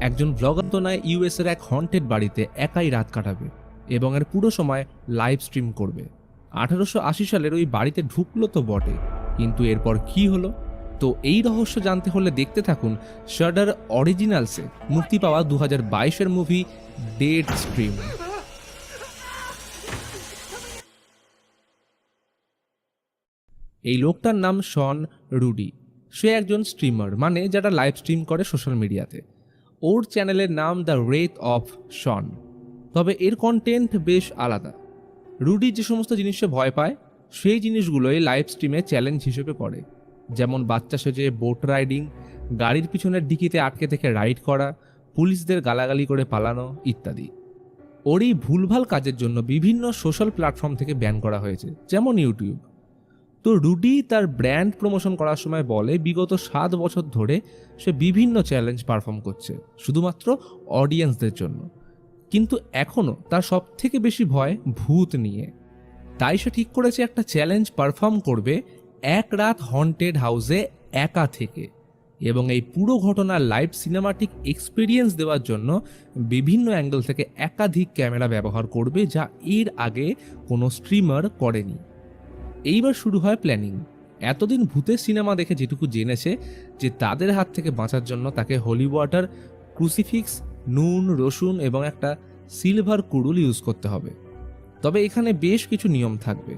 একজন ব্লগার তো নয় ইউএসের এক হন্টেড বাড়িতে একাই রাত কাটাবে এবং এর পুরো সময় লাইভ স্ট্রিম করবে। 1880 সালের ওই বাড়িতে ঢুকলো তো বটে, কিন্তু এরপর কি হলো? তো এই রহস্য জানতে হলে দেখতে থাকুন শাডার অরিজিনালসে মুক্তি পাওয়া 2022-এর মুভি ডেড স্ট্রিম। এই লোকটার নাম শন রুডি। সে একজন স্ট্রিমার, মানে যারা লাইভ স্ট্রিম করে সোশ্যাল মিডিয়াতে। ওর চ্যানেলের নাম দ্য রেথ অফ শন, তবে এর কন্টেন্ট বেশ আলাদা। রুডি যে সমস্ত জিনিসে ভয় পায় সেই জিনিসগুলোই লাইভ স্ট্রিমে চ্যালেঞ্জ হিসেবে করে, যেমন বাচ্চা সেজে বোট রাইডিং, গাড়ির পিছনের ডিকিতে আটকে থেকে রাইড করা, পুলিশদের গালাগালি করে পালানো ইত্যাদি। ওর এই ভুলভাল কাজের জন্য বিভিন্ন সোশ্যাল প্ল্যাটফর্ম থেকে ব্যান করা হয়েছে, যেমন ইউটিউব। তো রুডি তার ব্র্যান্ড প্রমোশন করার সময় বলে বিগত 7 বছর ধরে সে বিভিন্ন চ্যালেঞ্জ পারফর্ম করছে শুধুমাত্র অডিয়েন্সদের জন্য, কিন্তু এখনও তার সব থেকে বেশি ভয় ভূত নিয়ে। তাই সে ঠিক করেছে একটা চ্যালেঞ্জ পারফর্ম করবে এক রাত হন্টেড হাউসে একা থেকে, এবং এই পুরো ঘটনার লাইভ সিনেমাটিক এক্সপিরিয়েন্স দেওয়ার জন্য বিভিন্ন অ্যাঙ্গেল থেকে একাধিক ক্যামেরা ব্যবহার করবে, যা এর আগে কোনো স্ট্রিমার করেনি। এইবার শুরু হয় প্ল্যানিং। এতদিন ভূতের সিনেমা দেখে যেটুকু জেনেছে যে তাদের হাত থেকে বাঁচার জন্য তাকে হোলি ওয়াটার, ক্রুসিফিক্স, নুন, রসুন এবং একটা সিলভার কুড়ুল ইউজ করতে হবে। তবে এখানে বেশ কিছু নিয়ম থাকবে।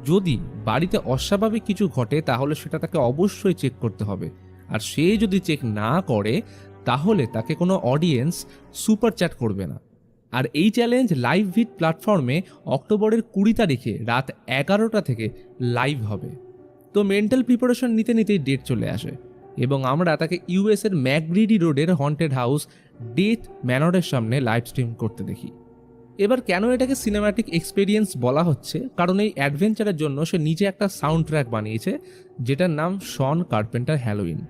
যদি বাড়িতে অস্বাভাবিক কিছু ঘটে তাহলে সেটা তাকে অবশ্যই চেক করতে হবে, আর সে যদি চেক না করে তাহলে তাকে কোনো অডিয়েন্স সুপার চ্যাট করবে না। আর এই চ্যালেঞ্জ লাইভ ভিড প্ল্যাটফর্মে অক্টোবরের 20 তারিখে রাত 11টা থেকে লাইভ হবে। তো মেন্টাল প্রিপারেশন নিতে নিতেই ডেট চলে আসে এবং আমরা তাকে ইউএসের ম্যাকগ্রিডি রোডের হন্টেড হাউস ডেথ ম্যানরের সামনে লাইভ স্ট্রিম করতে দেখি। এবার কেন এটাকে সিনেম্যাটিক এক্সপিরিয়েন্স বলা হচ্ছে? কারণ এই অ্যাডভেঞ্চারের জন্য সে নিজে একটা সাউন্ড ট্র্যাক বানিয়েছে যেটার নাম শন কার্পেন্টার হ্যালোইন।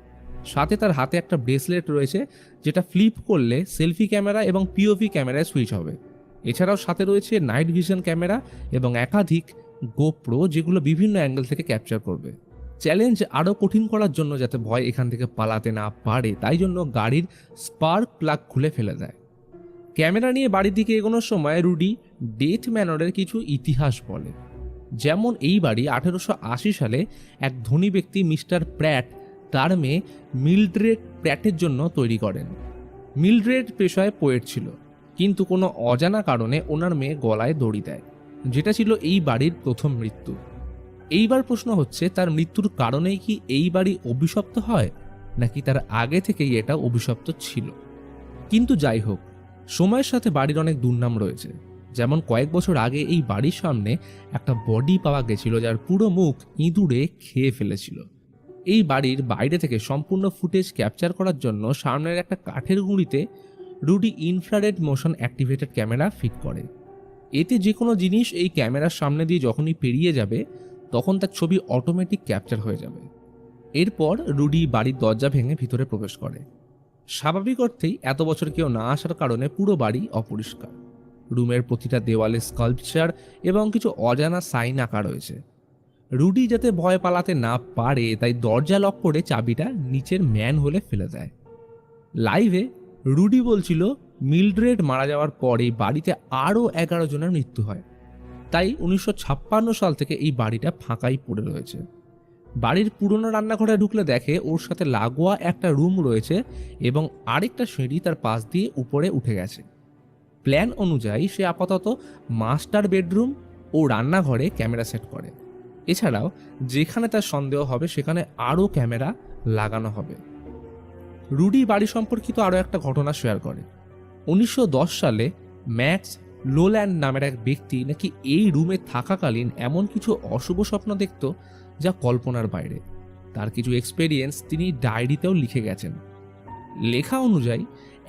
সাথে তার হাতে একটা ব্রেসলেট রয়েছে যেটা ফ্লিপ করলে সেলফি ক্যামেরা এবং পিওভি ক্যামেরায় সুইচ হবে। এছাড়াও সাথে রয়েছে নাইট ভিশন ক্যামেরা এবং একাধিক গোপ্রো, যেগুলো বিভিন্ন অ্যাঙ্গেল থেকে ক্যাপচার করবে। চ্যালেঞ্জ আরও কঠিন করার জন্য যাতে ভয় এখান থেকে পালাতে না পারে, তাই জন্য গাড়ির স্পার্ক প্লাগ খুলে ফেলে দেয়। ক্যামেরা নিয়ে বাড়ির দিকে এগোনোর সময় রুডি ডেথ ম্যানরের কিছু ইতিহাস বলে। যেমন এই বাড়ি 1880 সালে এক ধনী ব্যক্তি মিস্টার প্র্যাট তার মেয়ে মিলড্রেড প্র্যাটের জন্য তৈরি করেন। মিলড্রেড পেশায় পোয়েট ছিল, কিন্তু কোনো অজানা কারণে ওনার মেয়ে গলায় দড়ি দেয়, যেটা ছিল এই বাড়ির প্রথম মৃত্যু। এইবার প্রশ্ন হচ্ছে, তার মৃত্যুর কারণেই কি এই বাড়ি অভিশপ্ত হয়, নাকি তার আগে থেকেই এটা অভিশপ্ত ছিল? কিন্তু যাই হোক, সময়ের সাথে বাড়ির অনেক দুর্নাম রয়েছে। যেমন কয়েক বছর আগে এই বাড়ির সামনে একটা বডি পাওয়া গেছিল যার পুরো মুখ ইঁদুরে খেয়ে ফেলেছিল। এই বাড়ির বাইরে থেকে সম্পূর্ণ ফুটেজ ক্যাপচার করার জন্য সামনের একটা কাঠের গুঁড়িতে Rudy infrared motion activated camera fit করে। এতে যে কোনো জিনিস এই ক্যামেরার সামনে দিয়ে যখনই পেরিয়ে যাবে তখন তার ছবি অটোমেটিক ক্যাপচার হয়ে যাবে। এরপর রুডি বাড়ির দরজা ভেঙে ভিতরে প্রবেশ করে। স্বাভাবিক অর্থেই এত বছর কেউ না আসার কারণে পুরো বাড়ি অপরিষ্কার। রুমের প্রতিটা দেওয়ালে স্কাল্পচার এবং কিছু অজানা সাইন আঁকা রয়েছে। রুডি যাতে ভয় পালাতে না পারে তাই দরজা লক করে চাবিটা নিচের ম্যান হোলে ফেলে দেয়। লাইভে রুডি বলছিল মিলড্রেড মারা যাওয়ার পরে বাড়িতে আরও 11 জনের মৃত্যু হয়, তাই 1956 সাল থেকে এই বাড়িটা ফাঁকাই পড়ে রয়েছে। বাড়ির পুরনো রান্নাঘরে ঢুকলে দেখে ওর সাথে লাগোয়া একটা রুম রয়েছে এবং আরেকটা সিঁড়ি তার পাশ দিয়ে উপরে উঠে গেছে। প্ল্যান অনুযায়ী সে আপাতত মাস্টার বেডরুম ও রান্নাঘরে ক্যামেরা সেট করে। এছাড়াও যেখানে তার সন্দেহ হবে সেখানে আরও ক্যামেরা লাগানো হবে। রুডি বাড়ি সম্পর্কিত আরও একটা ঘটনা শেয়ার করে। 1910 সালে ম্যাক্স লোল্যান্ড নামের এক ব্যক্তি নাকি এই রুমে থাকাকালীন এমন কিছু অশুভ স্বপ্ন দেখত যা কল্পনার বাইরে। তার কিছু এক্সপেরিয়েন্স তিনি ডায়েরিতেও লিখে গেছেন। লেখা অনুযায়ী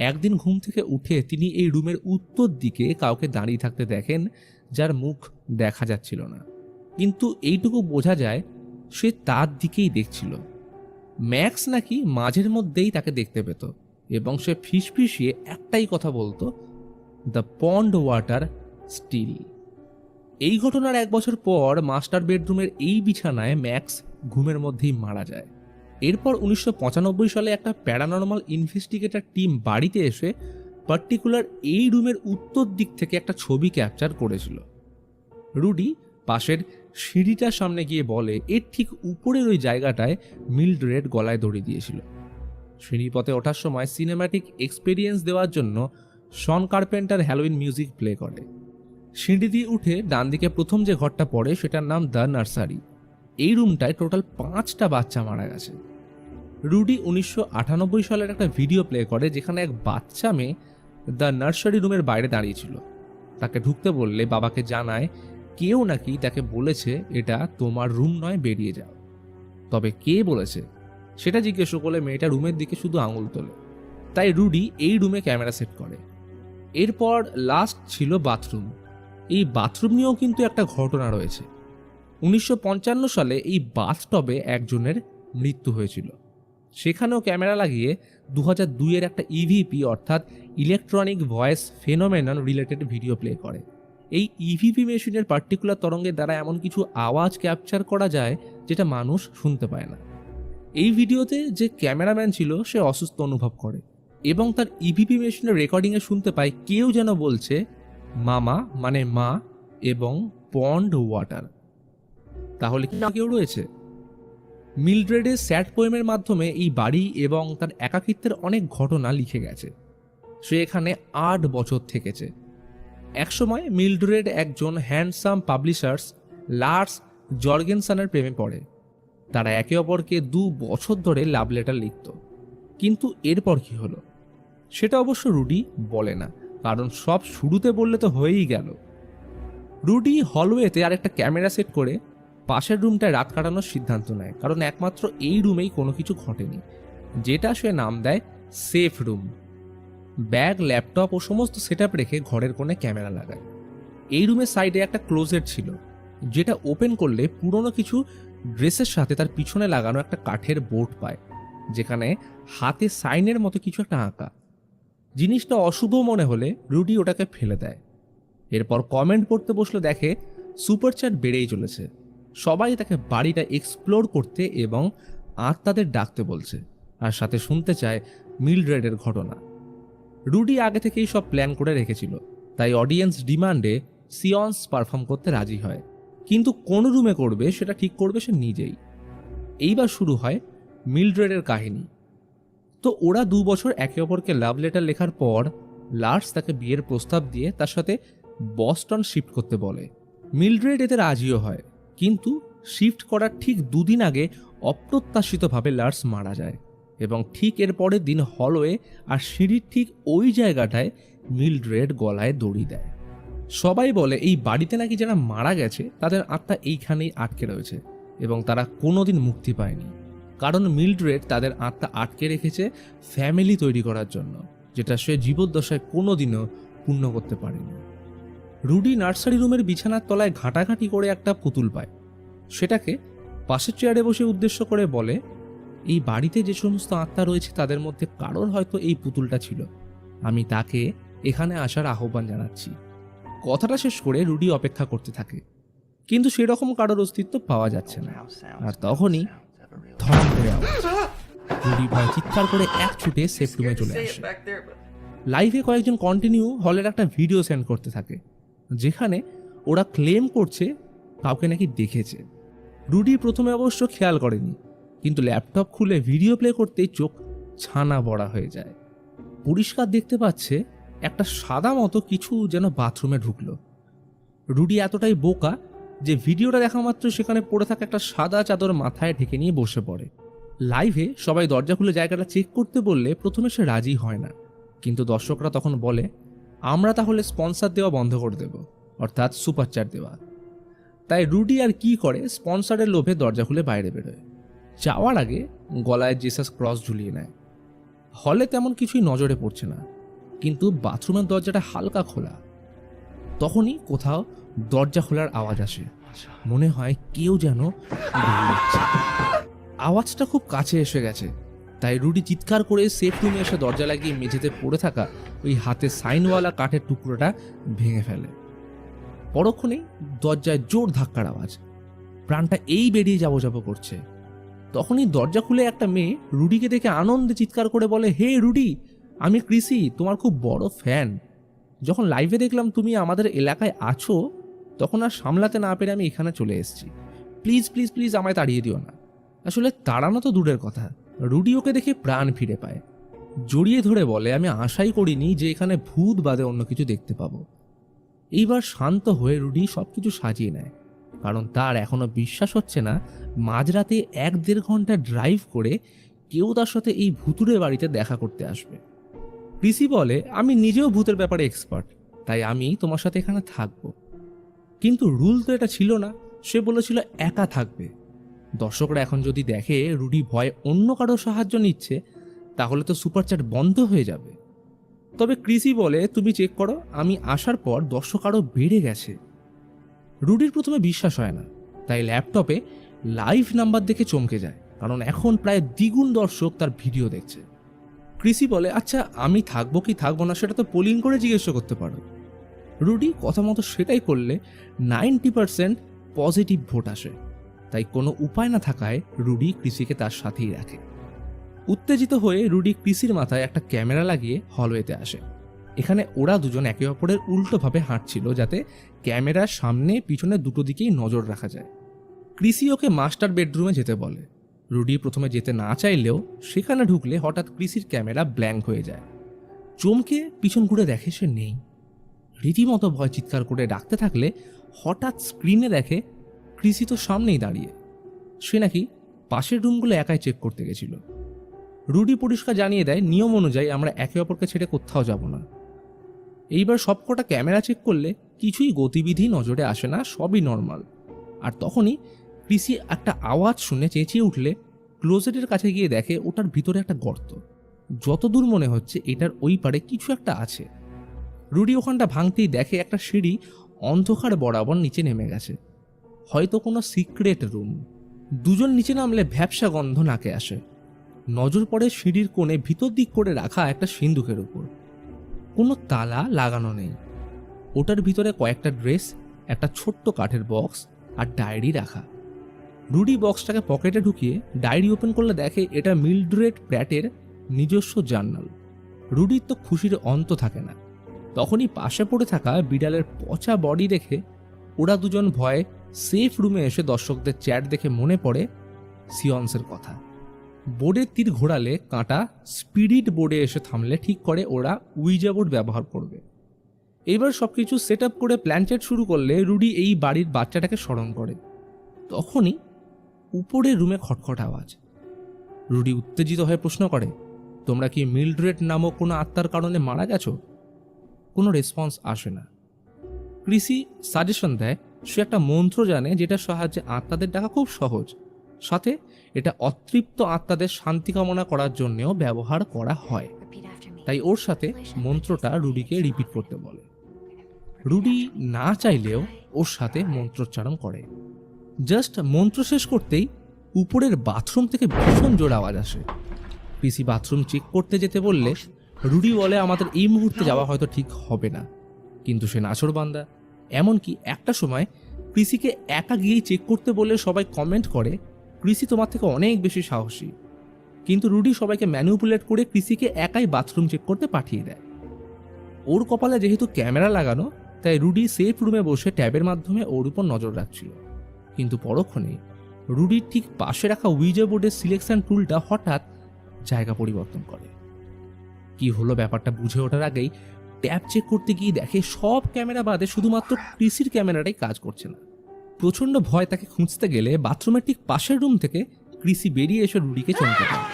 একদিন ঘুম থেকে উঠে তিনি এই রুমের উত্তর দিকে কাউকে দাঁড়িয়ে থাকতে দেখেন, যার মুখ দেখা যাচ্ছিল না, কিন্তু এইটুকু বোঝা যায় সে তার দিকেই দেখছিল। ম্যাক্স নাকি মাঝের মধ্যেই তাকে দেখতে পেত এবং সে ফিসফিসিয়ে একটাই কথা বলতো, দ্য পন্ড ওয়াটার স্টিল। এই ঘটনার 1 বছর পর মাস্টার বেডরুমের এই বিছানায় ম্যাক্স ঘুমের মধ্যেই মারা যায়। এরপর 1995 সালে একটা প্যারানর্মাল ইনভেস্টিগেটর টিম বাড়িতে এসে পার্টিকুলার এই রুমের উত্তর দিক থেকে একটা ছবি ক্যাপচার করেছিল। রুডি পাশের সিঁড়িটার সামনে গিয়ে বলে এর ঠিক উপরের ওই জায়গাটায় মিল্ড্রেড গলায় দড়ি দিয়েছিল। সিঁড়িপথে ওঠার সময় সিনেম্যাটিক এক্সপিরিয়েন্স দেওয়ার জন্য শন কার্পেন্টার হ্যালোইন মিউজিক প্লে করে। সিঁড়ি দিয়ে উঠে ডান দিকে প্রথম যে ঘরটা পড়ে সেটার নাম দ্য নার্সারি। এই রুমটায় টোটাল 5টা বাচ্চা মারা গেছে। রুডি 1998 সালের একটা ভিডিও প্লে করে যেখানে এক বাচ্চা মেয়ে দ্য নার্সারি রুমের বাইরে দাঁড়িয়েছিল। তাকে ঢুকতে বললে বাবাকে জানায় কেউ নাকি তাকে বলেছে এটা তোমার রুম নয়, বেরিয়ে যাও। তবে কে বলেছে সেটা জিজ্ঞেস করলে মেয়েটা রুমের দিকে শুধু আঙুল তোলে। তাই রুডি এই রুমে ক্যামেরা সেট করে। এরপর লাস্ট ছিল বাথরুম। এই বাথরুম নিয়েও কিন্তু একটা ঘটনা রয়েছে। 1955 সালে এই বাথটবে একজনের মৃত্যু হয়েছিল। সেখানেও ক্যামেরা লাগিয়ে 2002 একটা ইভিপি অর্থাৎ electronic voice phenomenon related video play করে। এই ইভিপি মেশিনের পার্টিকুলার তরঙ্গের দ্বারা এমন কিছু আওয়াজ ক্যাপচার করা যায় যেটা মানুষ শুনতে পায় না। এই ভিডিওতে যে ক্যামেরাম্যান ছিল সে অসুস্থ অনুভব করে এবং তার ইভিপি মেশিনের রেকর্ডিংয়ে শুনতে পায় কেউ যেন বলছে মামা মানে মা এবং পন্ড ওয়াটার। তাহলে কি কেউ রয়েছে? মিল্ড্রেডের স্যাড পোয়েমের মাধ্যমে এই বাড়ি এবং তার একাকিত্বের অনেক ঘটনা লিখে গেছে। সে এখানে 8 বছর থেকেছে। একসময় মিল্ড্রেড একজন হ্যান্ডসাম পাবলিশার্স লার্স জর্গেনসনের প্রেমে পড়ে। তারা একে অপরকে 2 বছর ধরে লাভ লেটার লিখত। কিন্তু এরপর কি হলো সেটা অবশ্য রুডি বলে না, কারণ সব শুরুতে বললে তো হয়েই গেল। রুডি হলওয়েতে আরেকটা ক্যামেরা সেট করে পাশের রুমটায় রাত কাটানোর সিদ্ধান্ত নেয়, কারণ একমাত্র এই রুমেই কোনো কিছু ঘটেনি, যেটা সে নাম দেয় সেফ রুম। ব্যাগ, ল্যাপটপ ও সমস্ত সেটআপ রেখে ঘরের কোণে ক্যামেরা লাগায়। এই রুমের সাইডে একটা ক্লোজেট ছিল, যেটা ওপেন করলে পুরনো কিছু ড্রেসের সাথে তার পিছনে লাগানো একটা কাঠের বোর্ড পায়, যেখানে হাতে সাইনের মতো কিছু একটা আঁকা। জিনিসটা অশুভ মনে হলে রুডি ওটাকে ফেলে দেয়। এরপর কমেন্ট পড়তে বসলে দেখে সুপার চ্যাট বেড়েই চলেছে। সবাই তাকে বাড়িটা এক্সপ্লোর করতে এবং আত্মাদের ডাকতে বলছে, আর সাথে শুনতে চায় মিল্ড্রেডের ঘটনা। রুডি আগে থেকেই সব প্ল্যান করে রেখেছিল, তাই অডিয়েন্স ডিমান্ডে সিয়ন্স পারফর্ম করতে রাজি হয়। কিন্তু কোন রুমে করবে সেটা ঠিক করবে সে নিজেই। এইবার শুরু হয় মিল্ড্রেডের কাহিনী। তো ওরা 2 বছর একে অপরকে লাভ লেটার লেখার পর লার্স তাকে বিয়ের প্রস্তাব দিয়ে তার সাথে বস্টন শিফট করতে বলে। মিল্ড্রেড এতে রাজিও হয়, কিন্তু শিফট করার ঠিক 2 দিন আগে অপ্রত্যাশিতভাবে লার্স মারা যায় এবং ঠিক এর পরের দিন হলওয়ে আর সিঁড়ির ঠিক ওই জায়গাটায় মিল্ড্রেড গলায় দড়ি দেয়। সবাই বলে এই বাড়িতে নাকি যারা মারা গেছে তাদের আত্মা এইখানেই আটকে রয়েছে এবং তারা কোনোদিন মুক্তি পায়নি, কারণ মিল্ড্রেড তাদের আত্মা আটকে রেখেছে ফ্যামিলি তৈরি করার জন্য, যেটা সে জীবদ্দশায় কোনোদিনও পূর্ণ করতে পারেনি। রুডি নার্সারি রুমের বিছানার তলায় ঘাটাঘাটি করে একটা পুতুল পায়। সেটাকে পাশের চেয়ারে বসে উদ্দেশ্য করে বলে এই বাড়িতে যে সমস্ত আত্মা রয়েছে তাদের মধ্যে কারোর হয়তো এই পুতুলটা ছিল, আমি তাকে এখানে আসার আহ্বান জানাচ্ছি। কথাটা শেষ করে রুডি অপেক্ষা করতে থাকে, কিন্তু সেরকম কারোর অস্তিত্ব পাওয়া যাচ্ছে না। আর তখনই ধন করে আওয়াজ। রুডি ভয় চিৎকার করে এক ছুটে সেফ রুমে চলে আসে। লাইভে কয়েকজন কন্টিনিউ হলের একটা ভিডিও সেন্ড করতে থাকে, যেখানে ওরা ক্লেম করছে কাউকে নাকি দেখেছে। রুডি প্রথমে অবশ্য খেয়াল করেনি, কিন্তু ল্যাপটপ খুলে ভিডিও প্লে করতেই চোখ ছানা বড়া হয়ে যায়। পরিষ্কার দেখতে পাচ্ছে একটা সাদা মতো কিছু যেন বাথরুমে ঢুকলো। রুডি এতটাই বোকা যে ভিডিওটা দেখা মাত্র সেখানে পড়ে থাকা একটা সাদা চাদর মাথায় ঢেকে নিয়ে বসে পড়ে। লাইভে সবাই দরজা খুলে জায়গাটা চেক করতে বললে প্রথমে সে রাজি হয় না, কিন্তু দর্শকরা তখন বলে আমরা তাহলে স্পন্সর দেওয়া বন্ধ করে দেব, অর্থাৎ সুপার চ্যাট দেওয়া। তাই রুডি আর কি করে, স্পন্সরের লোভে দরজা খুলে বাইরে বেরোয়। যাওয়ার আগে গলায় জিসাস ক্রস ঝুলিয়ে নেয়। হলে তেমন কিছুই নজরে পড়ছে না, কিন্তু বাথরুমের দরজাটা হালকা খোলা। তখনই কোথাও দরজা খোলার আওয়াজ আসে, মনে হয় কেউ যেন দৌড়াচ্ছে। আওয়াজটা খুব কাছে এসে গেছে, তাই রুডি চিৎকার করে সেফ রুমে এসে দরজা লাগিয়ে মেঝেতে পড়ে থাকা ওই হাতে সাইনওয়ালা কাঠের টুকরোটা ভেঙে ফেলে। পরক্ষণেই দরজায় জোর ধাক্কার আওয়াজ, প্রাণটা এই বেরিয়ে যাবো করছে। তখনই দরজা খুলে একটা মেয়ে রুডিকে দেখে আনন্দে চিৎকার করে বলে, হে রুডি, আমি ক্রিসি, তোমার খুব বড় ফ্যান। যখন লাইভে দেখলাম তুমি আমাদের এলাকায় আছো, তখন আর সামলাতে না পেরে আমি এখানে চলে এসেছি। প্লিজ প্লিজ প্লিজ আমায় তাড়িয়ে দিও না। আসলে তাড়ানো তো দূরের কথা, রুডি ওকে দেখে প্রাণ ফিরে পায়, জড়িয়ে ধরে বলে, আমি আশাই করিনি যে এখানে ভূত বাদে অন্য কিছু দেখতে পাবো। এইবার শান্ত হয়ে রুডি সবকিছু সাজিয়ে নেয়, কারণ তার এখনো বিশ্বাস হচ্ছে না মাঝরাতে 1-1.5 ঘন্টা ড্রাইভ করে কেউ তার সাথে এই ভুতুড়ে বাড়িতে দেখা করতে আসবে। ক্রিসি বলে, আমি নিজেও ভূতের ব্যাপারে এক্সপার্ট, তাই আমি তোমার সাথে এখানে থাকবো। কিন্তু রুল তো এটা ছিল না, সে বলেছিল একা থাকবে। দর্শকরা এখন যদি দেখে রুডি ভয়ে অন্য কারো সাহায্য নিচ্ছে, তাহলে তো সুপারচ্যাট বন্ধ হয়ে যাবে। তবে ক্রিসি বলে, তুমি চেক করো, আমি আসার পর দর্শক আরও বেড়ে গেছে। রুডির প্রথমে বিশ্বাস হয় না, তাই ল্যাপটপে লাইভ নাম্বার দেখে চমকে যায়, কারণ এখন প্রায় দ্বিগুণ দর্শক তার ভিডিও দেখছে। ক্রিসি বলে, আচ্ছা আমি থাকবো কি থাকবো না সেটা তো পোলিং করে জিজ্ঞেস করতে পারো। রুডি কথা মতো সেটাই করলে 90% পজিটিভ ভোট আসে, তাই কোনো উপায় না থাকায় রুডি ক্রিসিকে তার সাথেই রাখে। উত্তেজিত হয়ে রুডি ক্রিসির মাথায় একটা ক্যামেরা লাগিয়ে হলওয়েতে আসে। এখানে ওরা দুজন একে অপরের উল্টোভাবে হাঁটছিল, যাতে ক্যামেরার সামনে পিছনে দুটো দিকেই নজর রাখা যায়। ক্রিসি ওকে মাস্টার বেডরুমে যেতে বলে। রুডি প্রথমে যেতে না চাইলেও সেখানে ঢুকলে হঠাৎ ক্রিসির ক্যামেরা ব্ল্যাঙ্ক হয়ে যায়। চমকে পিছন ঘুরে দেখে সে নেই। রীতিমতো ভয় চিৎকার করে ডাকতে থাকলে হঠাৎ স্ক্রিনে দেখে ক্রিসি তো সামনেই দাঁড়িয়ে। সে নাকি পাশের রুমগুলো একাই চেক করতে গেছিল। রুডি পরিষ্কার জানিয়ে দেয়, নিয়ম অনুযায়ী আমরা একে অপরকে ছেড়ে কোথাও যাব না। এইবার সবকটা ক্যামেরা চেক করলে কিছুই গতিবিধি নজরে আসে না, সবই নর্মাল। আর তখনই ক্রিসি একটা আওয়াজ শুনে চেঁচিয়ে উঠলে ক্লোজেটের কাছে গিয়ে দেখে ওটার ভিতরে একটা গর্ত। যতদূর মনে হচ্ছে এটার ওই পারে কিছু একটা আছে। রুডি ওখানটা ভাঙতেই দেখে একটা সিঁড়ি অন্ধকার বরাবর নিচে নেমে গেছে, হয়তো কোনো সিক্রেট রুম। দুজন নিচে নামলে ভ্যাপসা গন্ধ নাকে আসে। নজর পড়ে সিঁড়ির কোণে ভিতর দিক করে রাখা একটা সিন্দুকের উপর। কোনো তালা লাগানো নেই। ওটার ভিতরে কয়েকটা ড্রেস, একটা ছোট্ট কাঠের বক্স আর ডায়েরি রাখা। রুডি বক্সটাকে পকেটে ঢুকিয়ে ডায়েরি ওপেন করলে দেখে এটা মিলড্রেড প্র্যাটের নিজস্ব জার্নাল। রুডির তো খুশির অন্ত থাকে না। তখনই পাশে পড়ে থাকা বিড়ালের পচা বডি দেখে ওরা দুজন ভয়ে সেফ রুমে এসে দর্শকদের চ্যাট দেখে মনে পড়ে সিয়ন্সের কথা। বোর্ডের তীর ঘোরালে কাঁটা স্পিরিট বোর্ডে এসে থামলে ঠিক করে ওরা উইজা বোর্ড ব্যবহার করবে। এইবার সবকিছু সেট আপ করে প্ল্যানচেট শুরু করলে রুডি এই বাড়ির বাচ্চাটাকে স্মরণ করে। তখনই উপরের রুমে খটখট আওয়াজ। রুডি উত্তেজিত হয়ে প্রশ্ন করে, তোমরা কি মিলড্রেড নামক কোনো আত্মার কারণে মারা গেছো? কোনো রেসপন্স আসে না। ক্রিসি সাজেশন দেয় সে একটা মন্ত্র জানে যেটার সাহায্যে আত্মাদের ডাকা খুব সহজ, সাথে এটা অতৃপ্ত আত্মাদের শান্তি কামনা করার জন্যও ব্যবহার করা হয়। তাই ওর সাথে মন্ত্রটা রুডিকে রিপিট করতে বলে। রুডি না চাইলেও ওর সাথে মন্ত্রোচ্চারণ করে। জাস্ট মন্ত্র শেষ করতেই উপরের বাথরুম থেকে ভীষণ জোর আওয়াজ আসে। ক্রিসি বাথরুম চেক করতে যেতে বললে রুডি বলে, আমাদের এই মুহূর্তে যাওয়া হয়তো ঠিক হবে না। কিন্তু সে নাছোড়বান্দা। এমনকি একটা সময় ক্রিসিকে একা গিয়েই চেক করতে বললে সবাই কমেন্ট করে, ক্রিসি তোমার থেকে অনেক বেশি সাহসী। কিন্তু রুডি সবাইকে ম্যানিপুলেট করে ক্রিসিকে একাই বাথরুম চেক করতে পাঠিয়ে দেয়। ওর কপালে যেহেতু ক্যামেরা লাগানো, তাই রুডি সেফ রুমে বসে ট্যাবের মাধ্যমে ওর উপর নজর রাখছিল। কিন্তু পরক্ষণে রুডির ঠিক পাশে রাখা উইজা বোর্ডের সিলেকশন টুলটা হঠাৎ জায়গা পরিবর্তন করে। কি হলো ব্যাপারটা বুঝে ওঠার আগেই ট্যাব চেক করতে গিয়ে দেখে সব ক্যামেরা বাদে শুধুমাত্র ক্রিসির ক্যামেরাটাই কাজ করছে না। প্রচণ্ড ভয় তাকে খুঁজতে গেলে বাথরুমের ঠিক পাশের রুম থেকে ক্রিসি বেরিয়ে এসে রুডিকে চমকে দেয়।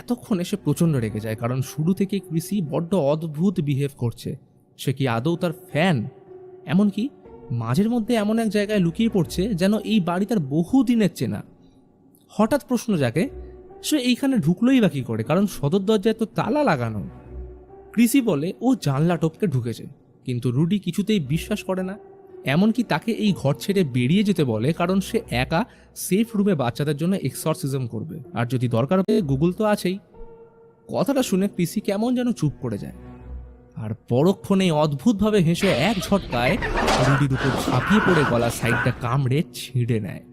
এতক্ষণে সে প্রচণ্ড রেগে যায়, কারণ শুরু থেকে ক্রিসি বড্ড অদ্ভুত বিহেভ করছে। সে কি আদৌ তার ফ্যান? এমনকি মাঝের মধ্যে এমন এক জায়গায় লুকিয়ে পড়ছে যেন এই বাড়ি তার বহু দিনের চেনা। হঠাৎ প্রশ্ন জাগে, সে এইখানে ঢুকলোই বা কি করে, কারণ সদর দরজায় তো তালা লাগানো। ক্রিসি বলে ও জানলা টপকে ঢুকেছে, কিন্তু রুডি কিছুতেই বিশ্বাস করে না। এমনকি তাকে এই ঘর ছেড়ে বেরিয়ে যেতে বলে, কারণ সে একা সেফ রুমে বাচ্চাদের জন্য এক্সরসিজম করবে, আর যদি দরকার হবে গুগল তো আছেই। কথাটা শুনে ক্রিসি কেমন যেন চুপ করে যায়, আর পরক্ষণে অদ্ভুতভাবে হেসে এক ঝটকায় রুডির উপর ঝাঁপিয়ে পড়ে গলার সাইডটা কামড়ে ছিঁড়ে নেয়।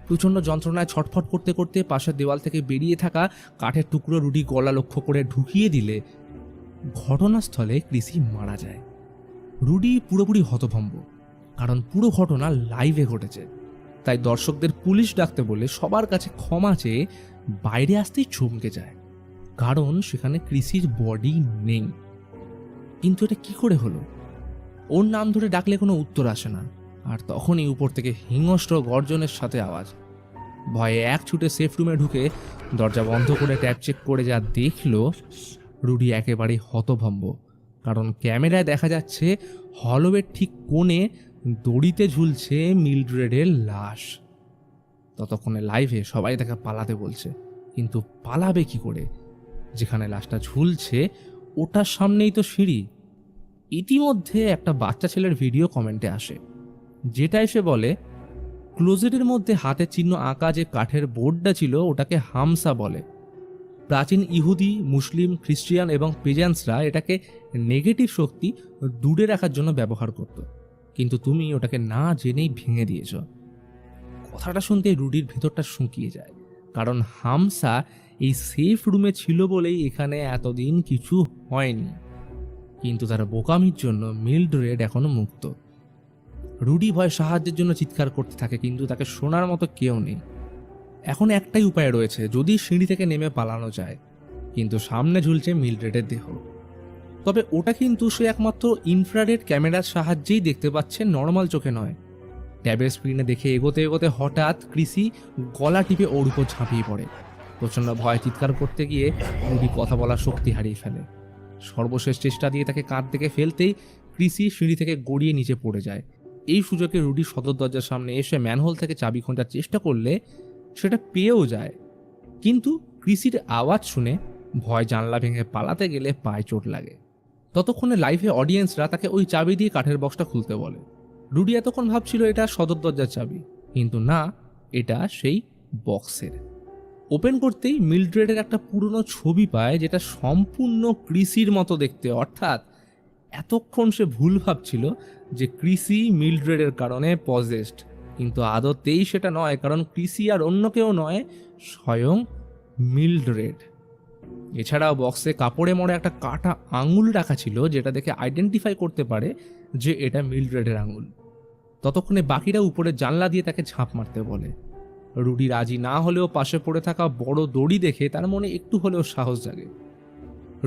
প্রচণ্ড যন্ত্রণায় ছটফট করতে করতে পাশের দেওয়াল থেকে বেরিয়ে থাকা কাঠের টুকরো রুডি গলা লক্ষ্য করে ঢুকিয়ে দিলে ঘটনাস্থলে ক্রিসি মারা যায়। রুডি পুরোপুরি হতভম্ব, কারণ পুরো ঘটনা লাইভে ঘটেছে। তাই দর্শকদের পুলিশ ডাকতে বলে সবার কাছে ক্ষমা চেয়ে বাইরে আসতেই চমকে যায়, কারণ সেখানে ক্রিসির বডি নেই। কিন্তু এটা কি করে হলো? ওর নাম ধরে ডাকলে কোনো উত্তর আসে না, আর তখনই উপর থেকে হিংস্র গর্জনের সাথে আওয়াজ। ভয়ে এক ছুটে সেফ রুমে ঢুকে দরজা বন্ধ করে ট্যাপ চেক করে যা দেখলো, রুডি একেবারেই হতভম্ব। কারণ ক্যামেরায় দেখা যাচ্ছে হলওয়ের ঠিক কোণে দড়িতে ঝুলছে মিলড্রেডের লাশ। ততক্ষণে লাইভে সবাই তাকে পালাতে বলছে, কিন্তু পালাবে কি করে? যেখানে লাশটা ঝুলছে ওটার সামনেই তো সিঁড়ি। ইতিমধ্যে একটা বাচ্চা ছেলের ভিডিও কমেন্টে আসে, যেটা এসে বলে ক্লোজেটের মধ্যে হাতের চিহ্ন আঁকা যে কাঠের বোর্ডটা ছিল ওটাকে হামসা বলে। প্রাচীন ইহুদি, মুসলিম, খ্রিস্টিয়ান এবং পেজান্সরা এটাকে নেগেটিভ শক্তি দূরে রাখার জন্য ব্যবহার করত, কিন্তু তুমি ওটাকে না জেনেই ভেঙে দিয়েছ। কথাটা শুনতে রুডির ভেতরটা শুকিয়ে যায়, কারণ হামসা এই সেফ রুমে ছিল বলেই এখানে এতদিন কিছু হয়নি। কিন্তু তার বোকামির জন্য মিলড্রেড এখনো মুক্ত। রুডি ভয় সাহায্যের জন্য চিৎকার করতে থাকে, কিন্তু তাকে শোনার মতো কেউ নেই। এখন একটাই উপায় রয়েছে, যদি সিঁড়ি থেকে নেমে পালানো যায়, কিন্তু সামনে ঝুলছে মিলড্রেডের দেহ। তবে ওটা কিন্তু সে একমাত্র ইনফ্রারেড ক্যামেরার সাহায্যেই দেখতে পাচ্ছে, নর্মাল চোখে নয়। ট্যাবের স্ক্রিনে দেখে এগোতে এগোতে হঠাৎ ক্রিসি গলা টিপে ওর উপর ঝাঁপিয়ে পড়ে। প্রচণ্ড ভয় চিৎকার করতে গিয়ে রুডি কথা বলার শক্তি হারিয়ে ফেলে। সর্বশেষ চেষ্টা দিয়ে তাকে কাঁধ থেকে ফেলতেই ক্রিসি সিঁড়ি থেকে গড়িয়ে নিচে পড়ে যায়। এই সুযোগে রুডি সদর দরজার সামনে এসে ম্যানহোল থেকে চাবি খোঁজার চেষ্টা করলে সেটা পেয়েও যায়, কিন্তু ক্রিসির আওয়াজ শুনে ভয় জানলা ভেঙে পালাতে গেলে পায়ে চোট লাগে। ততক্ষণে লাইভে অডিয়েন্সরা তাকে ওই চাবি দিয়ে কাঠের বক্সটা খুলতে বলে। রুডি এতক্ষণ ভাবছিল এটা সদর দরজার চাবি, কিন্তু না, এটা সেই বক্সের। ওপেন করতেই মিলড্রেডের একটা পুরনো ছবি পায়, যেটা সম্পূর্ণ ক্রিসির মতো দেখতে। অর্থাৎ এতক্ষণ সে ভুল ভাবছিল যে ক্রিসি মিলড্রেডের কারণে পজেসড, কিন্তু আদতেই সেটা নয়, কারণ ক্রিসি আর অন্য কেউ নয়, স্বয়ং মিলড্রেড। এছাড়াও বক্সে কাপড়ে মোড়া একটা কাটা আঙুল রাখা ছিল, যেটা দেখে আইডেন্টিফাই করতে পারে যে এটা মিলড্রেডের আঙুল। ততক্ষণে বাকিরা উপরে জানলা দিয়ে তাকে ঝাঁপ মারতে বলে। রুডি রাজি না হলেও পাশে পড়ে থাকা বড় দড়ি দেখে তার মনে একটু হলেও সাহস জাগে।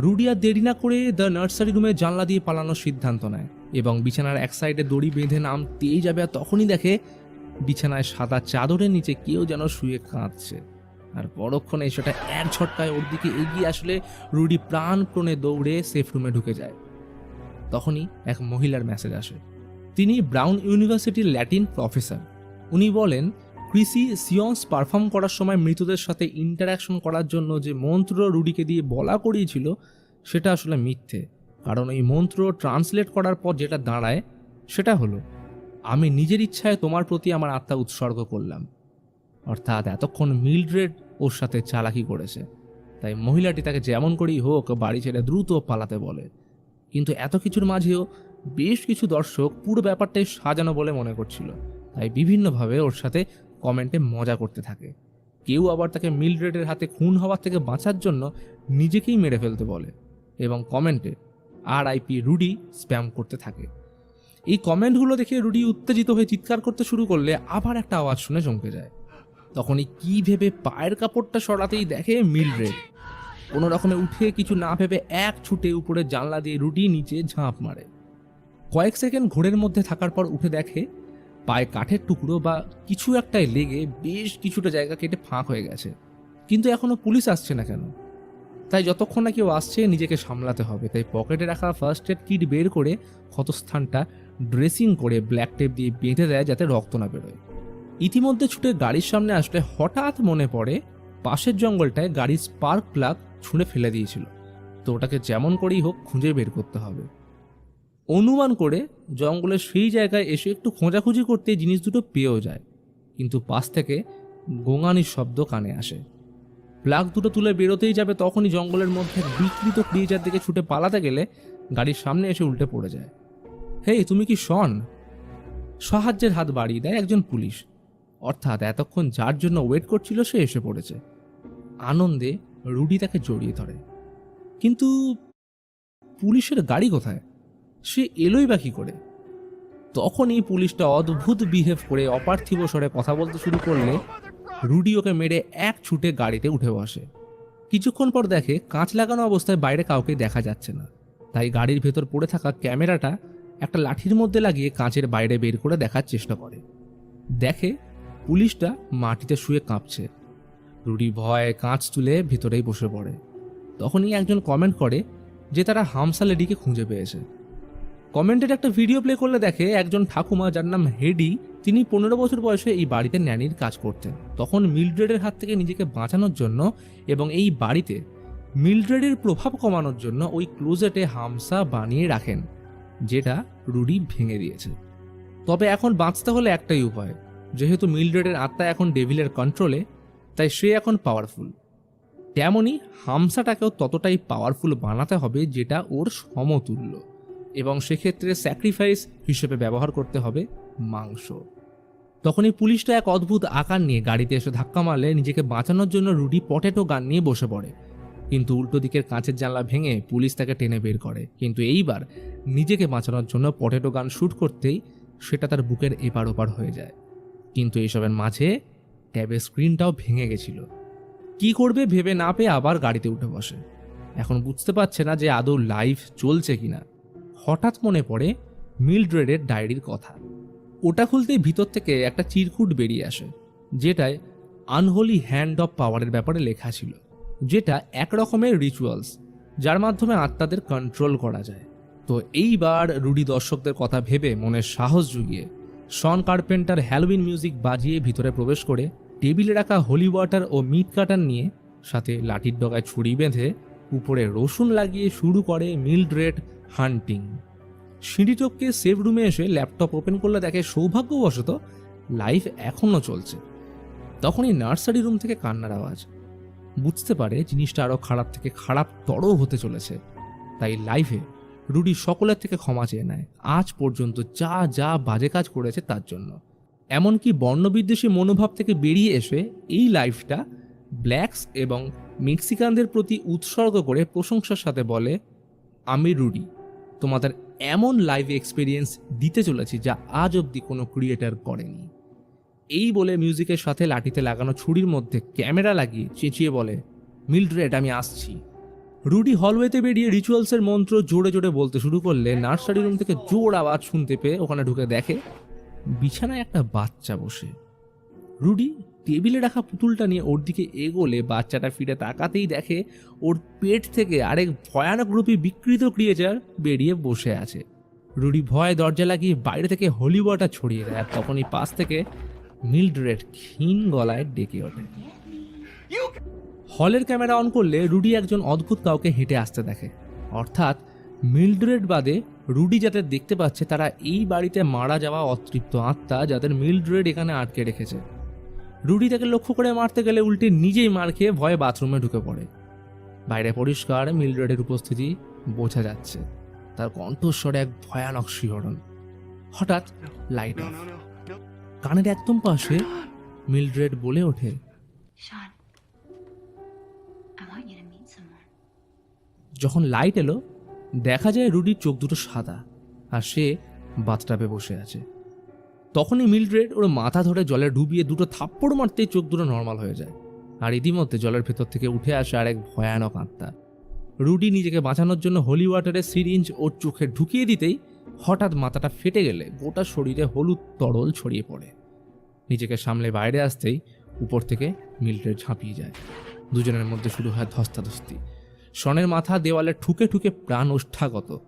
রুডি আর দেরি না করে দ্য নার্সারি রুমে জানলা দিয়ে পালানোর সিদ্ধান্ত নেয় এবং বিছানার এক সাইডে দড়ি বেঁধে নামতেই যাবে, আর তখনই দেখে বিছানায় সাদা চাদরের নিচে কেউ যেন শুয়ে কাঁদছে। আর পরক্ষণে সেটা এক ঝটকায় ওর দিকে এগিয়ে আসলে রুডি প্রাণপণে দৌড়ে সেফ রুমে ঢুকে যায়। তখনই এক মহিলার মেসেজ আসে। তিনি ব্রাউন ইউনিভার্সিটির ল্যাটিন প্রফেসর। উনি বলেন ক্রিসি সিয়ন্স পারফর্ম করার সময় মৃতদের সাথে ইন্টারাকশন করার জন্য যে মন্ত্র রুডিকে দিয়ে বলা করিয়েছিল সেটা আসলে মিথ্যে, কারণ এই মন্ত্র ট্রান্সলেট করার পর যেটা দাঁড়ায় সেটা হলো, আমি নিজের ইচ্ছায় তোমার প্রতি আমার আত্মা উৎসর্গ করলাম। অর্থাৎ এতক্ষণ মিলড্রেড ওর সাথে চালাকি করেছে, তাই মহিলাটি তাকে যেমন করেই হোক বাড়ি ছেড়ে দ্রুত পালাতে বলে। কিন্তু এত কিছুর মাঝেও বেশ কিছু দর্শক পুরো ব্যাপারটাই সাজানো বলে মনে করছিল, তাই বিভিন্নভাবে ওর সাথে কমেন্টে মজা করতে থাকে। কেউ আবার তাকে মিলড্রেডের হাতে খুন হওয়ার থেকে বাঁচার জন্য নিজেকেই মেরে ফেলতে বলে এবং কমেন্টে RIP রুডি স্প্যাম করতে থাকে। এই কমেন্টগুলো দেখে রুডি উত্তেজিত হয়ে চিৎকার করতে শুরু করলে আবার একটা আওয়াজ শুনে চমকে যায়। তখনই কি ভেবে পায়ের কাপড়টা সরাতেই দেখে মিলড্রেড। কোনো রকমে উঠে কিছু না ভেবে এক ছুটে উপরে জানলা দিয়ে রুডি নিচে ঝাঁপ মারে। কয়েক সেকেন্ড ঘোরের মধ্যে থাকার পর উঠে দেখে পায়ে কাঠের টুকরো বা কিছু একটাই লেগে বেশ কিছুটা জায়গা কেটে ফাঁক হয়ে গেছে, কিন্তু এখনো পুলিশ আসছে না কেন? তাই যতক্ষণ না কেউ আসছে নিজেকে সামলাতে হবে, তাই পকেটে রাখা ফার্স্ট এড কিট বের করে ক্ষতস্থানটা ড্রেসিং করে ব্ল্যাক টেপ দিয়ে বেঁধে দেয় যাতে রক্ত না বেরোয়। ইতিমধ্যে ছুটে গাড়ির সামনে আসলে হঠাৎ মনে পড়ে পাশের জঙ্গলটায় গাড়ির স্পার্ক প্লাগ ছুঁড়ে ফেলে দিয়েছিল, তো ওটাকে যেমন করেই হোক খুঁজে বের করতে হবে। অনুমান করে জঙ্গলের সেই জায়গায় এসে একটু খোঁজাখুঁজি করতে জিনিস দুটো পেয়েও যায়, কিন্তু পাশ থেকে গোঙানির শব্দ কানে আসে। প্লাগ দুটো তুলে বেরোতেই যাবে, তখনই জঙ্গলের মধ্যে বিকৃত ক্রিয়েচার দিকে ছুটে পালাতে গেলে গাড়ির সামনে এসে উল্টে পড়ে যায়। হেই, তুমি কি শন? সাহায্যের হাত বাড়িয়ে দেয় একজন পুলিশ। অর্থাৎ এতক্ষণ যার জন্য ওয়েট করছিল সে এসে পড়েছে। আনন্দে রুডি তাকে জড়িয়ে ধরে। কিন্তু পুলিশের গাড়ি কোথায়? সে এলোই বা কি করে? তখনই পুলিশটা অদ্ভুত বিহেভ করে অপার্থিব স্বরে কথা বলতে শুরু করলে রুডি ওকে মেরে এক ছুটে গাড়িতে উঠে বসে। কিছুক্ষণ পর দেখে কাঁচ লাগানো অবস্থায় বাইরে কাউকে দেখা যাচ্ছে না, তাই গাড়ির ভেতর পড়ে থাকা ক্যামেরাটা একটা লাঠির মধ্যে লাগিয়ে কাঁচের বাইরে বের করে দেখার চেষ্টা করে। দেখে পুলিশটা মাটিতে শুয়ে কাঁপছে। রুডি ভয়ে কাঁচ তুলে ভিতরেই বসে পড়ে। তখনই একজন কমেন্ট করে যে তারা হামসা লেডিকে খুঁজে পেয়েছে। কমেন্টের একটা ভিডিও প্লে করলে দেখে একজন ঠাকুমা যার নাম হেডি, তিনি 15 বছর বয়সে এই বাড়িতে ন্যানির কাজ করতেন। তখন মিলড্রেডের হাত থেকে নিজেকে বাঁচানোর জন্য এবং এই বাড়িতে মিলড্রেডের প্রভাব কমানোর জন্য ওই ক্লোজেটে হামসা বানিয়ে রাখেন, যেটা রুডি ভেঙে দিয়েছে। তবে এখন বাঁচতে হলে একটাই উপায়, যেহেতু মিলড্রেডের আত্মা এখন ডেভিলের কন্ট্রোলে, তাই সে এখন পাওয়ারফুল। তেমনই হামসাটাকেও ততটাই পাওয়ারফুল বানাতে হবে যেটা ওর সমতুল্য, এবং সেক্ষেত্রে স্যাক্রিফাইস হিসেবে ব্যবহার করতে হবে মাংস। তখনই পুলিশটা এক অদ্ভুত আকার নিয়ে গাড়িতে এসে ধাক্কা মারলে নিজেকে বাঁচানোর জন্য রুডি পটেটো গান নিয়ে বসে পড়ে। কিন্তু উল্টো দিকের কাঁচের জানলা ভেঙে পুলিশ তাকে টেনে বের করে। কিন্তু এইবার নিজেকে বাঁচানোর জন্য পটেটো গান শ্যুট করতেই সেটা তার বুকের এপার ওপার হয়ে যায়। কিন্তু এইসবের মাঝে ট্যাবের স্ক্রিনটাও ভেঙে গেছিল। কি করবে ভেবে না পেয়ে আবার গাড়িতে উঠে বসে। এখন বুঝতে পারছে না যে আদৌ লাইভ চলছে কিনা। হঠাৎ মনে পড়ে মিলড্রেডের ডায়েরির কথা। ওটা খুলতেই ভিতর থেকে একটা চিরকুট বেরিয়ে আসে, যেটায় আনহোলি হ্যান্ড অফ পাওয়ারের ব্যাপারে লেখা ছিল, যেটা এক রকমের রিচুয়ালস যার মাধ্যমে আত্মাদের কন্ট্রোল করা যায়। তো এইবার রুডি দর্শকদের কথা ভেবে মনের সাহস জুগিয়ে শন কার্পেন্টার হ্যালোউইন মিউজিক বাজিয়ে ভিতরে প্রবেশ করে টেবিলে রাখা হোলি ওয়াটার ও মিট কাটার নিয়ে সাথে লাঠির ডগায় ছুরি বেঁধে উপরে রসুন লাগিয়ে শুরু করে মিলড্রেড হান্টিং। সিঁড়ি টপকে সেভ রুমে এসে ল্যাপটপ ওপেন করলে দেখে সৌভাগ্যবশত লাইভ এখনও চলছে। তখনই নার্সারি রুম থেকে কান্নার আওয়াজ। বুঝতে পারে জিনিসটা আরও খারাপ থেকে খারাপতর হতে চলেছে, তাই লাইভে রুডি সকলের থেকে ক্ষমা চেয়ে নেয় আজ পর্যন্ত যা যা বাজে কাজ করেছে তার জন্য। এমনকি বর্ণবিদ্বেষী মনোভাব থেকে বেরিয়ে এসে এই লাইভটা ব্ল্যাকস এবং মেক্সিকানদের প্রতি উৎসর্গ করে প্রশংসার সাথে বলে, আমি রুডি তোমাদের এমন লাইভ এক্সপিরিয়েন্স দিতে চলেছি যা আজ অবধি কোনো ক্রিয়েটার করেনি। এই বলে মিউজিকের সাথে লাঠিতে লাগানো ছুরির মধ্যে ক্যামেরা লাগিয়ে চেঁচিয়ে বলে, মিলড্রেড আমি আসছি। রুডি হলওয়েতে বেরিয়ে রিচুয়ালসের মন্ত্র জোরে জোরে বলতে শুরু করলে নার্সারি রুম থেকে জোর আওয়াজ শুনতে পেয়ে ওখানে ঢুকে দেখে বিছানায় একটা বাচ্চা বসে। রুডি টেবিলে রাখা পুতুলটা নিয়ে ওর দিকে এগোলে বাচ্চাটা ফিরে তাকাতেই দেখে ওর পেট থেকে আরেক ভয়ানক রূপী বিকৃত ক্রিয়েচার বেরিয়ে বসে আছে। রুডি ভয়ে দরজা লাগিয়ে বাইরে থেকে হোলি ওয়াটার ছড়িয়ে দেয়। তখনই পাশ থেকে মিলড্রেড ক্ষীণ গলায় ডেকে ওঠে। হলের ক্যামেরা অন করলে রুডি একজন অদ্ভুত কাউকে হেঁটে আসতে দেখে। অর্থাৎ মিলড্রেড বাদে রুডি যাদের দেখতে পাচ্ছে তারা এই বাড়িতে মারা যাওয়া অতৃপ্ত আত্মা, যাদের মিলড্রেড এখানে আটকে রেখেছে। রুডি তাকে লক্ষ্য করে মারতে গেলে উল্টে নিজেই মার খেয়ে ভয়ে বাথরুমে ঢুকে পড়ে। বাইরে পরিষ্কার মিলড্রেডের উপস্থিতি বোঝা যাচ্ছে, তার কণ্ঠস্বরে এক ভয়ানক শিহরণ। হঠাৎ লাইট অফ। কানের একদম পাশে মিলড্রেড বলে ওঠে, Sean, I want you to meet someone. যখন লাইট এলো দেখা যায় রুডির চোখ দুটো সাদা আর সে বাথটাবে বসে আছে। তখনই মিলড্রেড ওর মাথা ধরে জলে ডুবিয়ে দুটো থাপ্পড় মারতেই চোখ দুটো নর্মাল হয়ে যায়। আর ইতিমধ্যে জলের ভেতর থেকে উঠে আসে আরেক ভয়ানক আত্মা। রুডি নিজেকে বাঁচানোর জন্য হোলি ওয়াটারের সিরিঞ্জ ওর চোখে ঢুকিয়ে দিতেই হঠাৎ মাথাটা ফেটে গেলে গোটা শরীরে হলুদ তরল ছড়িয়ে পড়ে। নিজেকে সামলে বাইরে আসতেই উপর থেকে মিলড্রেড ঝাঁপিয়ে যায়। দুজনের মধ্যে শুরু হয় ধস্তাধস্তি। শনের মাথা দেওয়ালে ঠুকে ঠুকে প্রাণ ওষ্ঠাগত।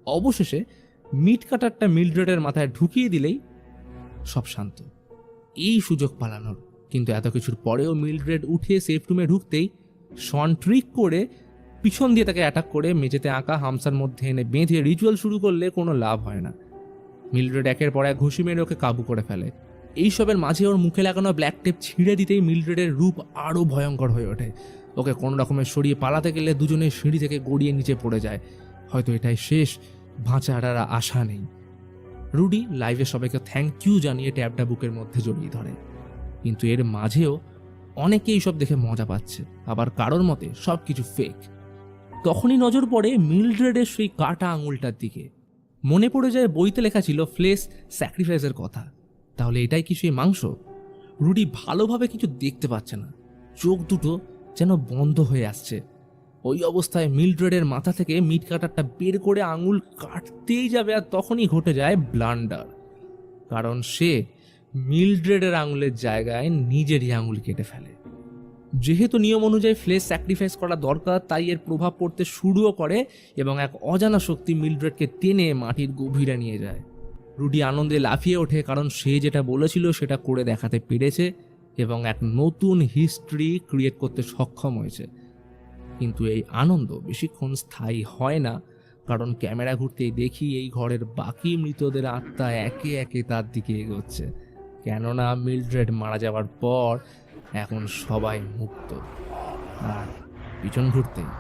অবশেষে মিট কাটারটা মিলড্রেডের মাথায় ঢুকিয়ে দিলেই সব শান্ত। এই সুযোগ পালানোর। কিন্তু এত কিছুর পরেও মিলড্রেড উঠে সেফ রুমে ঢুকতেই শন ট্রিক করে পিছন দিয়ে তাকে অ্যাটাক করে মেঝেতে আঁকা হামসার মধ্যে এনে বেঁধে রিচুয়াল শুরু করলে কোনো লাভ হয় না। মিলড্রেড একের পর এক ঘুষি মেরে ওকে কাবু করে ফেলে। এইসবের মাঝে ওর মুখে লাগানো ব্ল্যাক টেপ ছিঁড়ে দিতেই মিলড্রেডের রূপ আরও ভয়ঙ্কর হয়ে ওঠে। ওকে কোনো রকমের সরিয়ে পালাতে গেলে দুজনে সিঁড়ি থেকে গড়িয়ে নিচে পড়ে যায়। হয়তো এটাই শেষ, বাঁচার আর আশা নেই। রুডি লাইভে সবাইকে থ্যাংক ইউ জানিয়ে ট্যাবটা বুকের মধ্যে জড়িয়ে ধরে। কিন্তু এর মাঝেও অনেকেই সব দেখে মজা পাচ্ছে, আবার কারোর মতে সব কিছু ফেক। তখনই নজর পড়ে মিলড্রেডের সেই কাটা আঙুলটার দিকে। মনে পড়ে যায় বইতে লেখা ছিল ফ্লেশ স্যাক্রিফাইসের কথা। তাহলে এটাই কি সেই মাংস? রুডি ভালোভাবে কিছু দেখতে পাচ্ছে না, চোখ দুটো যেন বন্ধ হয়ে আসছে। ওই অবস্থায় মিলড্রেডের মাথা থেকে মিট কাটারটা বের করে আঙুল কাটতেই যাবে, আর তখনই ঘটে যায় ব্লান্ডার। কারণ সে মিলড্রেডের আঙুলের জায়গায় নিজেরই আঙুল কেটে ফেলে। যেহেতু নিয়ম অনুযায়ী ফ্লেশ স্যাক্রিফাইস করা দরকার, তাই এর প্রভাব পড়তে শুরুও করে এবং এক অজানা শক্তি মিলড্রেডকে টেনে মাটির গভীরে নিয়ে যায়। রুডি আনন্দে লাফিয়ে ওঠে, কারণ সে যেটা বলেছিল সেটা করে দেখাতে পেরেছে এবং এক নতুন হিস্ট্রি ক্রিয়েট করতে সক্ষম হয়েছে। কিন্তু এই আনন্দ বেশিক্ষণ স্থায়ী হয় না, কারণ ক্যামেরা ঘুরতেই দেখি এই ঘরের বাকি মৃতদের আত্মা একে একে তার দিকে এগোচ্ছে। কেননা মিলড্রেড মারা যাওয়ার পর এখন সবাই মুক্ত, আর পিছন ঘুরতেই